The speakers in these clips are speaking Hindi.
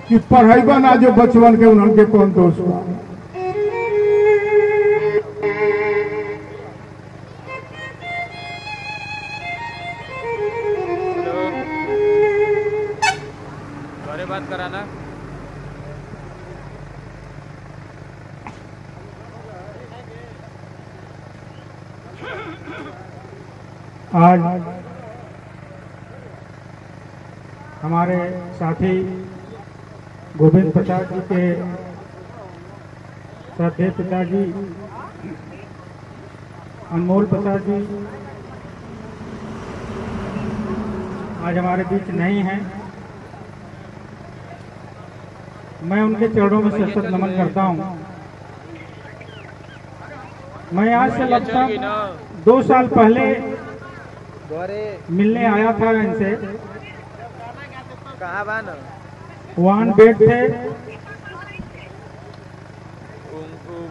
कि पढ़ाईबा ना जो बचवन के उनके कौन दोष बा। बात कराना आज हमारे साथी गोविंद प्रसाद जी के श्रद्धेय पिताजी अनमोल प्रसाद जी आज हमारे बीच नहीं हैं। मैं उनके चरणों में सशक्त नमन करता हूं। मैं आज से लगभग 2 साल पहले मिलने आया था इनसे। वहां बेड थे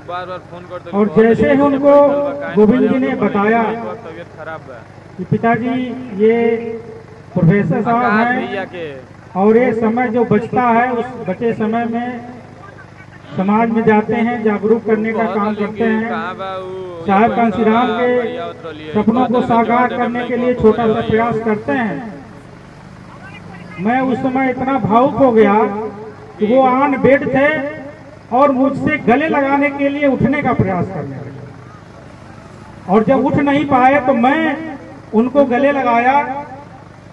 बार फोन कर और जैसे ही उनको गोविंद जी ने बताया कि पिताजी ये प्रोफेसर साहब हैं और ये समय जो बचता है उस बचे समय में समाज में जाते हैं, जागरूक करने का काम करते हैं। साहब कांशीराम के सपनों को साकार करने के लिए छोटा सा प्रयास करते हैं। मैं उस समय इतना भावुक हो गया कि वो ऑन बेड थे और मुझसे गले लगाने के लिए उठने का प्रयास करने लगे और जब उठ नहीं पाए तो मैं उनको गले लगाया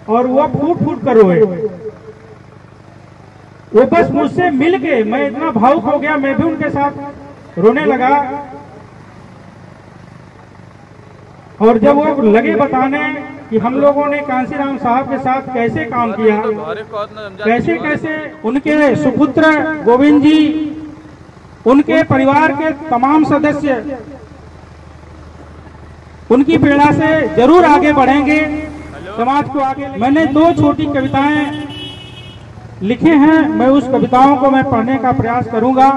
और वो फूट फूट कर रोए। वो बस मुझसे मिल के मैं इतना भावुक हो गया, मैं भी उनके साथ रोने लगा। और जब वो लगे बताने कि हम लोगों ने कांशीराम साहब के साथ कैसे काम किया, कैसे कैसे उनके सुपुत्र गोविंद जी, उनके परिवार के तमाम सदस्य उनकी प्रेरणा से जरूर आगे बढ़ेंगे, समाज को आगे। मैंने 2 छोटी कविताएं लिखे हैं, मैं उस कविताओं को मैं पढ़ने का प्रयास करूंगा,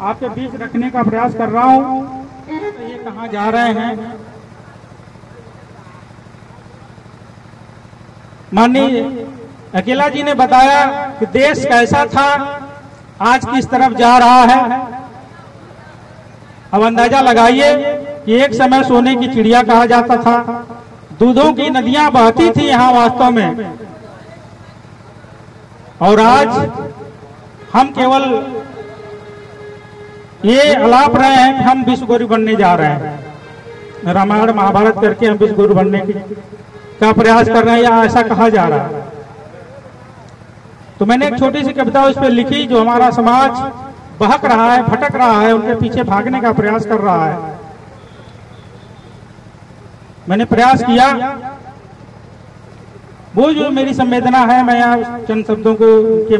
आपके बीच रखने का प्रयास कर रहा हूं। तो ये कहाँ जा रहे हैं? माननीय अकेला जी ने बताया कि देश कैसा था, आज किस तरफ जा रहा है। अब अंदाजा लगाइए कि एक समय सोने की चिड़िया कहा जाता था, दूधों की नदियां बहती थी यहाँ वास्तव में, और आज हम केवल ये अलाप रहे हैं कि हम विश्व गुरु बनने जा रहे हैं। रामायण महाभारत करके हम विश्व गुरु बनने का प्रयास कर रहे हैं, या ऐसा कहा जा रहा है। तो मैंने एक छोटी सी कविता उस पर लिखी, जो हमारा समाज बहक रहा है, भटक रहा है, उनके पीछे भागने का प्रयास कर रहा है। मैंने प्रयास किया, वो जो मेरी संवेदना है मैं यहाँ चंद शब्दों को के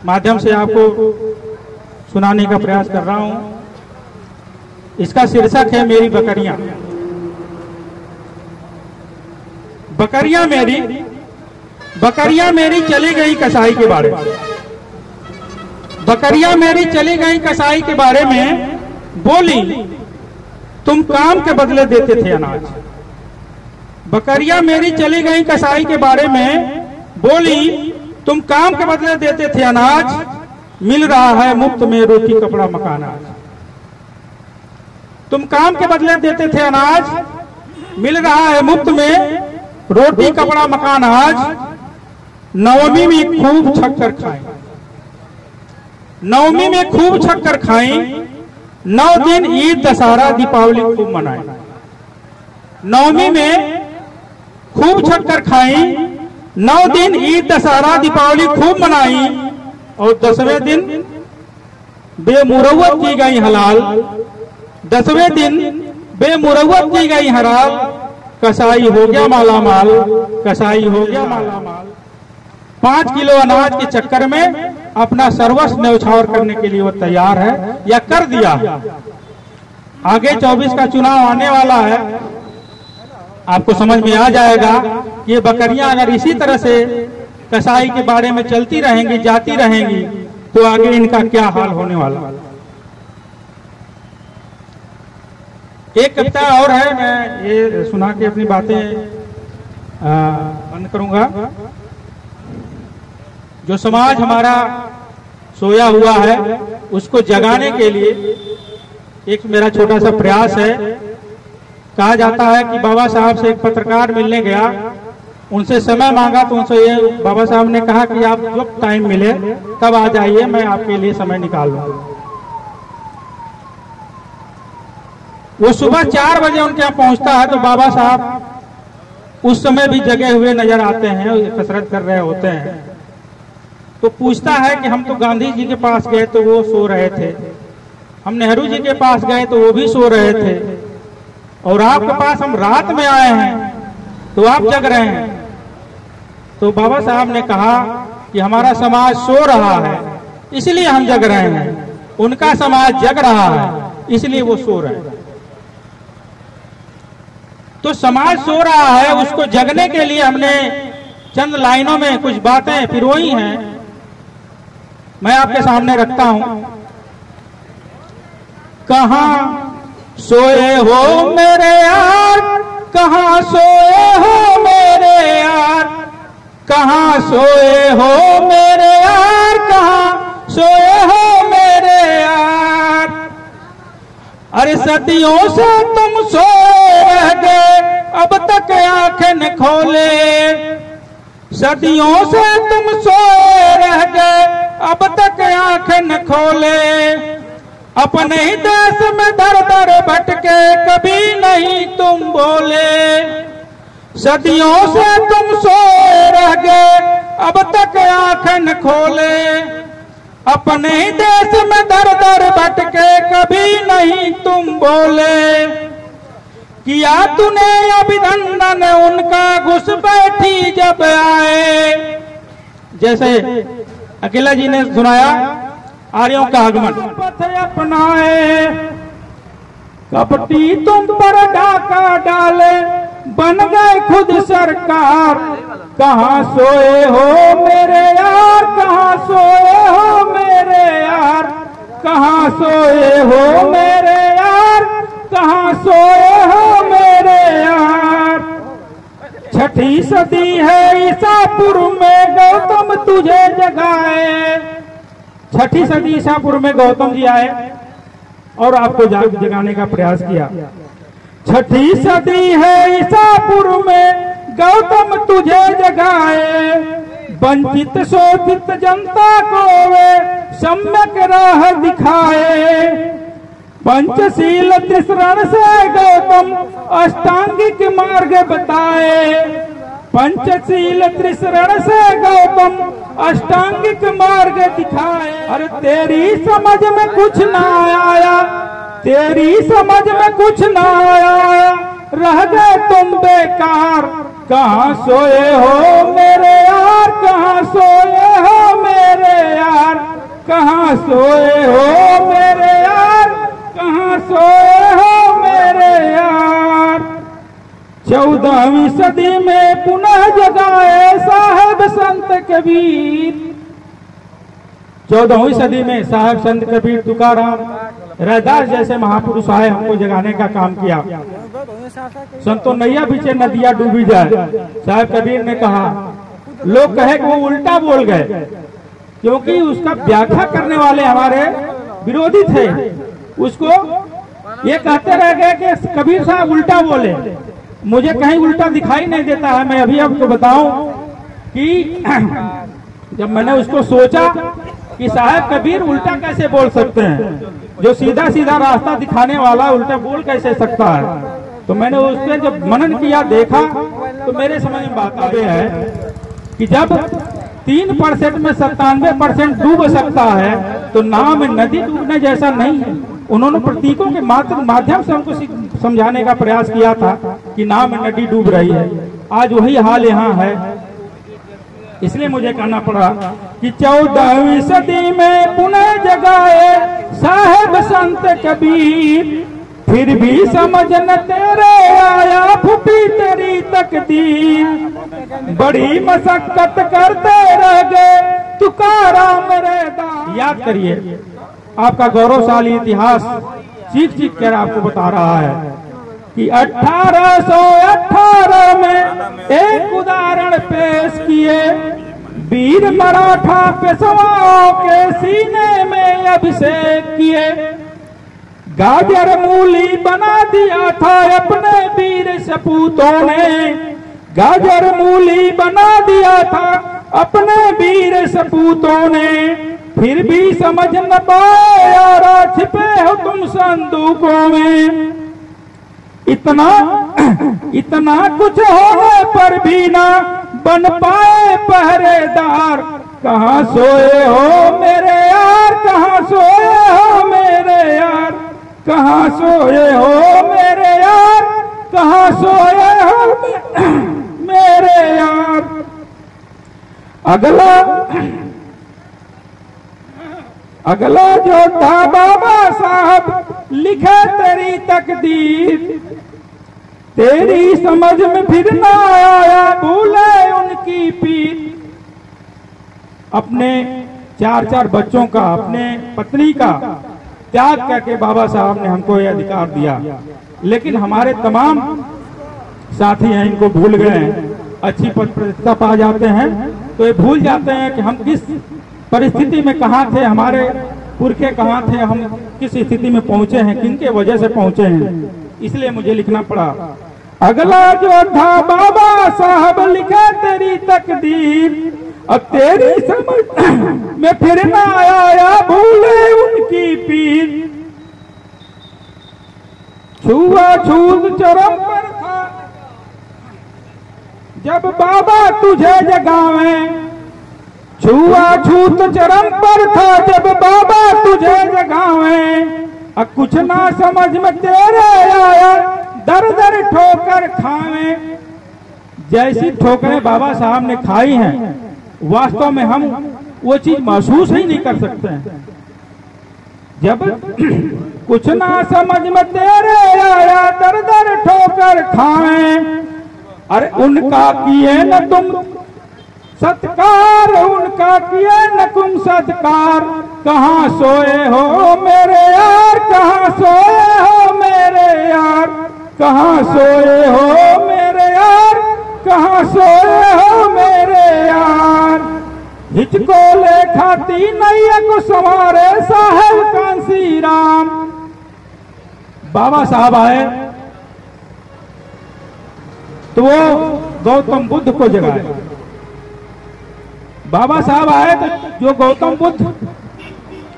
माध्यम से आपको सुनाने का प्रयास कर रहा हूं। इसका शीर्षक है मेरी बकरियां। बकरियां मेरी चली गई कसाई के बारे में। बकरियां मेरी चली गई कसाई के बारे में, बोली तुम काम के बदले देते थे अनाज। बकरियां मेरी चली गई कसाई के बारे में, बोली तुम काम के बदले देते थे अनाज, मिल रहा है मुफ्त में रोटी कपड़ा मकान आज। तुम काम के बदले देते थे अनाज, मिल रहा है मुफ्त में रोटी कपड़ा मकान आज। नवमी में खूब छक्कर खाएं, नवमी में खूब छक्कर खाएं, 9 दिन ईद दशहरा दीपावली खूब मनाएं। नवमी में खूब छक्कर खाई, 9 दिन ईद दशहरा दीपावली खूब मनाई, और 10वें दिन बेमुरव्वत की गई हलाल। 10वें दिन बेमुरव्वत की गई हलाल, कसाई हो गया मालामाल, कसाई हो गया मालामाल। 5 किलो अनाज के चक्कर में अपना सर्वस्व न्यौछावर करने के लिए वो तैयार है, या कर दिया। आगे 24 का चुनाव आने वाला है, आपको समझ में आ जाएगा कि ये बकरियां अगर इसी तरह से कसाई के बारे में चलती रहेंगी, जाती रहेंगी, तो आगे इनका क्या हाल होने वाला। एक कविता और है, मैं ये सुना के अपनी बातें बंद करूंगा। जो समाज हमारा सोया हुआ है उसको जगाने के लिए एक मेरा छोटा सा प्रयास है। कहा जाता है कि बाबा साहब से एक पत्रकार मिलने गया, उनसे समय मांगा तो उनसे ये बाबा साहब ने कहा कि आप जब टाइम मिले तब आ जाइए, मैं आपके लिए समय निकाल लूंगा। वो सुबह 4 बजे उनके यहाँ पहुंचता है तो बाबा साहब उस समय भी जगे हुए नजर आते हैं, कसरत कर रहे होते हैं। तो पूछता है कि हम तो गांधी जी के पास गए तो वो सो रहे थे, हम नेहरू जी के पास गए तो वो भी सो रहे थे, और आपके पास हम रात में आए हैं तो आप जग रहे हैं। तो बाबा साहब ने कहा कि हमारा समाज सो रहा है इसलिए हम जग रहे हैं, उनका समाज जग रहा है इसलिए वो सो रहे हैं। तो समाज सो रहा है, उसको जगने के लिए हमने चंद लाइनों में कुछ बातें पिरोई हैं, मैं आपके सामने रखता हूं। कहां सोए हो मेरे यार, कहां सोए हो मेरे यार, कहां सोए हो मेरे यार, कहां सोए हो मेरे यार। अरे सदियों से तुम सोए रह गए अब तक आंखें न खोले, सदियों से तुम सोए रह गए अब तक आंखें न खोले। अपने ही देश में दर दर भटके कभी नहीं तुम बोले, सदियों से तुम सोए रह गए अब तक आंखें न खोले। अपने ही देश में दर दर भटके कभी नहीं तुम बोले। किया तूने अभिनंदन उनका घुस बैठी जब आए। जैसे अकेला जी ने सुनाया आर्यों का आगमन। पथ अपनाए कपटी तुम पर डाका डाले, बन गए खुद सरकार। कहां सोए हो मेरे यार, कहां सोए हो मेरे यार, कहां सोए हो मेरे यार, कहां सोए हो मेरे यार। छठी सदी है ईसापुर में गौतम तुझे जगाए। छठी सदी ईसापुर में गौतम जी आए और आपको जगाने का प्रयास किया। छठी सदी है ईसापुर में गौतम तुझे जगाए। वंचित शोषित जनता को वे सम्यक राह दिखाए। पंचशील त्रिशरण से गौतम अष्टांगिक मार्ग बताए। पंचशील त्रिशरण से गौतम अष्टांगिक मार्ग दिखाए। अरे तेरी समझ में कुछ ना आया, तेरी समझ में कुछ ना आया, रह गए तुम बेकार। कहां सोए हो मेरे यार, कहां सोए हो मेरे यार, कहां सोए हो मेरे यार, कहां सोए हो मेरे यार। 14वीं सदी में पुनः जगाए साहेब संत कबीर। 14वीं सदी में साहेब संत कबीर, तुकाराम, रैदास जैसे महापुरुष आए, हमको जगाने का काम किया। संतो नैया पीछे नदिया डूबी जाए, साहेब कबीर ने कहा। लोग कहे कि वो उल्टा बोल गए क्योंकि उसका व्याख्या करने वाले हमारे विरोधी थे। उसको ये कहते रह गए कि कबीर साहब उल्टा बोले। मुझे कहीं उल्टा दिखाई नहीं देता है। मैं अभी आपको बताऊं कि जब मैंने उसको सोचा कि साहब कबीर उल्टा कैसे बोल सकते हैं, जो सीधा सीधा रास्ता दिखाने वाला उल्टा बोल कैसे सकता है। तो मैंने उस पर जब मनन किया, देखा, तो मेरे समझ में बात आ गई है कि जब 3% में 97% डूब सकता है तो नाव में नदी डूबने जैसा नहीं है। उन्होंने प्रतीकों के माध्यम से हमको समझाने का प्रयास किया था कि नाव में नदी डूब रही है। आज वही हाल यहाँ है। इसलिए मुझे कहना पड़ा कि 14वीं सदी में पुनः जगाए साहेब संत कबीर। फिर भी समझ न तेरे आया फूटी तेरी तकदीर। बड़ी मशक्कत करते रह गए तुकाराम रैदास। याद करिए, आपका गौरवशाली इतिहास चीख चीख कर आपको बता रहा है कि 1818 में एक उदाहरण पेश किए। वीर मराठा पेशवाओं के सीने में अभिषेक किए, गाजर मूली बना दिया था अपने वीर सपूतों ने, गाजर मूली बना दिया था अपने वीर सपूतों ने, फिर भी समझ न पाए यारा छिपे हो तुम संदूकों में। इतना कुछ होने पर भी ना बन पाए पहरेदार, कहाँ सोए हो मेरे यार, कहाँ सोए हो मेरे यार, कहाँ सोए हो मेरे यार, कहाँ सोए हो मेरे यार। अगला जो था बाबा साहब लिखे तेरी तकदीर, तेरी समझ में फिर ना आया भूले उनकी पीर। अपने 4 बच्चों का, अपने पत्नी का त्याग करके बाबा साहब ने हमको यह अधिकार दिया, लेकिन हमारे तमाम साथी हैं इनको भूल गए हैं। अच्छी प्रतिष्ठा पा जाते हैं तो ये भूल जाते हैं कि हम किस परिस्थिति में कहाँ थे, हमारे पुरखे कहाँ थे, हम किस स्थिति में पहुंचे हैं, किनके वजह से पहुंचे हैं, इसलिए मुझे लिखना पड़ा। अगला जो था बाबा साहब लिखे तेरी तकदीर, अब तेरी समझ में फिर ना आया भूले उनकी पीर। छुआछूत चरम पर था जब बाबा तुझे जगावे, छुआछूत चरम पर था जब बाबा तुझे जगावे। अब कुछ ना समझ में तेरे आया दर दर ठोकर खावे। जैसी ठोकरें बाबा साहब ने खाई हैं वास्तव में हम वो चीज महसूस ही नहीं कर सकते हैं। जब कुछ ना समझ में तेरे आया दर दर ठोकर खावे, अरे उनका किए न तुम सत्कार, उनका किए न तुम सत्कार। कहाँ सोए हो मेरे यार, कहाँ सोए हो मेरे यार, कहाँ सोए हो मेरे यार, कहाँ सोए हो मेरे यार। हिचको ले खाती नैया को संवारे साहेब कांसी राम। बाबा साहब आए तो वो गौतम बुद्ध को जगाए। बाबा साहब आए तो जो गौतम बुद्ध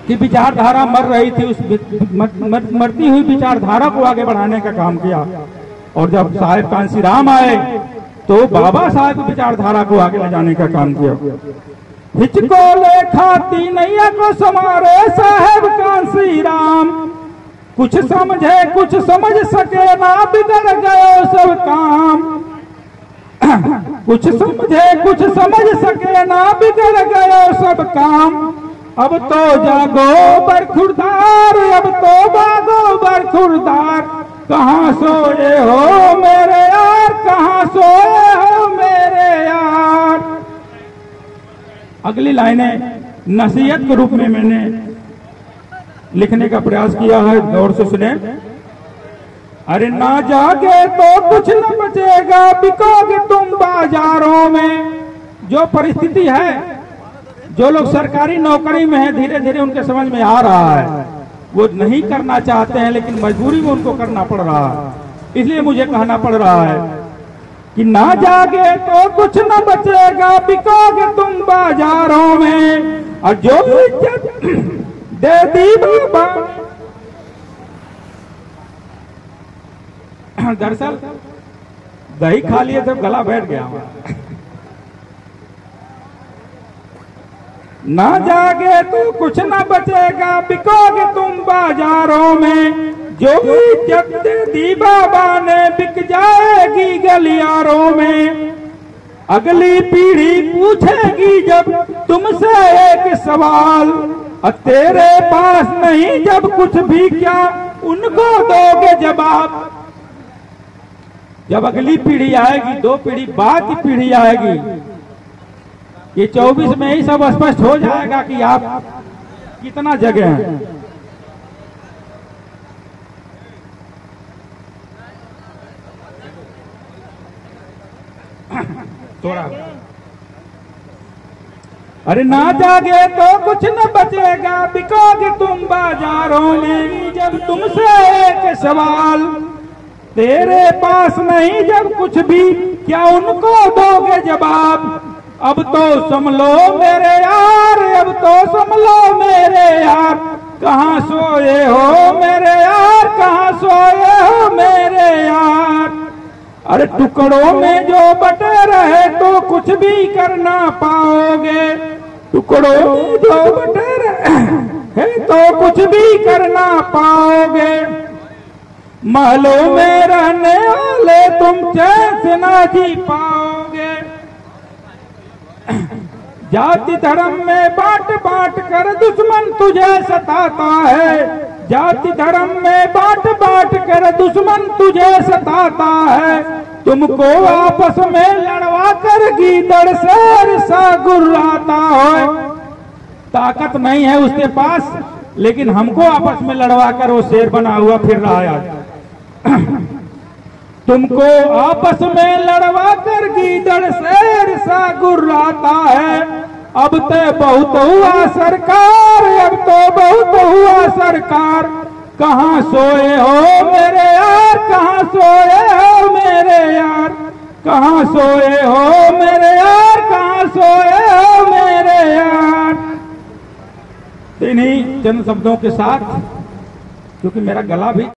की विचारधारा मर रही थी उस मरती हुई विचारधारा को आगे बढ़ाने का काम किया। और जब साहेब कांसी राम आए तो बाबा साहब की विचारधारा को आगे ले जाने का काम किया। हिचको ले खाती नैया को समारे साहेब कांसी राम। कुछ समझे कुछ समझ सके ना बिगड़ गए सब काम। कुछ समझे कुछ समझ सके ना बिगड़ गए सब काम। अब तो जागो बरखुरदार, अब तो जागो बरखुरदार। कहाँ सोए हो मेरे यार, कहाँ सोए हो मेरे यार। अगली लाइनें नसीहत के रूप में मैंने लिखने का प्रयास किया है, गौर से सुने। अरे ना जागे तो कुछ न बचेगा, बिकोगे तुम बाजारों में। जो परिस्थिति है, जो लोग सरकारी नौकरी में हैं, धीरे धीरे उनके समझ में आ रहा है, वो नहीं करना चाहते हैं लेकिन मजबूरी में उनको करना पड़ रहा है। इसलिए मुझे कहना पड़ रहा है कि ना जागे तो कुछ न बचेगा, बिकोगे तुम बाजारों में। और जो इज्जत दे दी बाबा, दरअसल दही खा लिए तो गला बैठ गया। ना जागे तो कुछ न बचेगा, बिकोगे तुम बाजारों में। जो इज्जत दे दी बाबा ने बिक जाएगी गलियारों में। अगली पीढ़ी पूछेगी जब तुमसे एक सवाल, और तेरे पास नहीं जब कुछ भी, क्या उनको दोगे जवाब। जब अगली पीढ़ी आएगी, 2 पीढ़ी बाद की पीढ़ी आएगी, ये 24 में ही सब स्पष्ट हो जाएगा कि आप कितना जगह हैं। थोड़ा अरे ना जागे तो कुछ न बचेगा, बिकोगे तुम बाजारों में। जब तुमसे एक सवाल तेरे पास नहीं जब कुछ भी, क्या उनको दोगे जवाब? अब तो समझ लो मेरे यार, अब तो समझ लो मेरे यार, कहाँ सोए हो मेरे यार, कहाँ सोए हो मेरे यार। अरे टुकड़ों में जो बटे रहे तो कुछ भी कर ना पाओगे, टुकड़ों में जो बटे रहे तो कुछ भी कर ना पाओगे। महलों में रहने वाले तुम चैन से ना जी पाओगे। जाति धर्म में बांट बांट कर दुश्मन तुझे सताता है, जाति धर्म में बांट बांट कर दुश्मन तुझे सताता है। तुमको आपस में लड़वा कर गीदड़ शेर सा गुर्राता है। ताकत नहीं है उसके पास, लेकिन हमको आपस में लड़वा कर वो शेर बना हुआ फिर रहा है। तुमको आपस में लड़वा कर गीदड़ शेर सा गुर्राता है। अब तो बहुत हुआ सरकार, अब तो बहुत हुआ सरकार, कहाँ सोए हो मेरे यार, कहाँ सोए हो मेरे यार, कहाँ सोए हो मेरे यार, कहाँ सोए हो मेरे यार। इन्हीं चंद शब्दों के साथ, क्योंकि मेरा गला भी